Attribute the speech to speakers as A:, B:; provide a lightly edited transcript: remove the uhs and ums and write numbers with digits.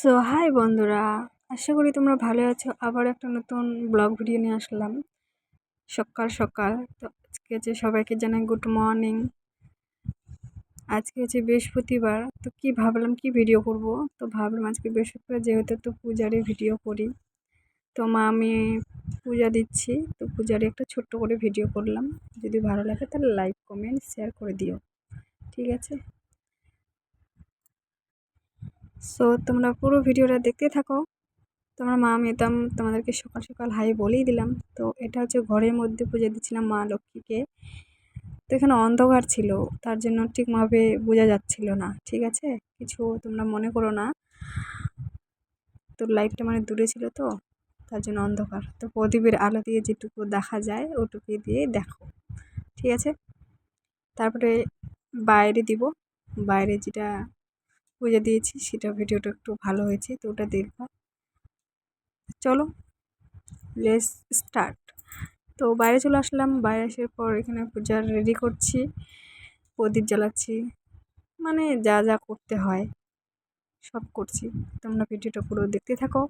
A: So high বন্ধুরা, আশা করি তোমরা ভালো আছো। আবার একটা নতুন ব্লগ ভিডিও নিয়ে আসলাম সকাল সকাল। তো আজকে হচ্ছে সবাইকে জানাই গুড মর্নিং। আজকে হচ্ছে বৃহস্পতিবার, তো কি ভাবলাম কি ভিডিও করব। তো ভাবলাম আজকে বৃহস্পতিবার যেহেতু, তো পূজারই ভিডিও করি। তো আমি পূজা দিচ্ছি, তো পূজারই একটা ছোট্ট করে ভিডিও করলাম। যদি ভালো লাগে তাহলে লাইক কমেন্ট শেয়ার করে দিও, ঠিক আছে? সো তোমরা পুরো ভিডিওটা দেখতে থাকো। তোমরা মা মেতাম তোমাদেরকে সকাল সকাল হাই বলেই দিলাম। তো এটা হচ্ছে ঘরের মধ্যে পুজো দিচ্ছিলাম মা লক্ষ্মীকে। তো এখানে অন্ধকার ছিল, তার জন্য ঠিকভাবে বোঝা যাচ্ছিল না, ঠিক আছে? কিছু তোমরা মনে করো না। তো লাইটটা মানে দূরে ছিল, তো তার জন্য অন্ধকার। তো প্রদীপের আলো দিয়ে যেটুকু দেখা যায় ওটুকু দিয়ে দেখো, ঠিক আছে? তারপরে বাইরে দিব, বাইরে যেটা পুজো দিয়েছি সেটা ভিডিওটা একটু ভালো হয়েছে, তো ওটা দেখবা। চলো লেটস স্টার্ট। তো বাইরে চলে আসলাম, বাইরে আসার পর এখানে পূজার রেডি করছি, প্রদীপ জ্বালাচ্ছি, মানে যা যা করতে হয় সব করছি। তোমরা ভিডিওটা পুরো দেখতে থাকো।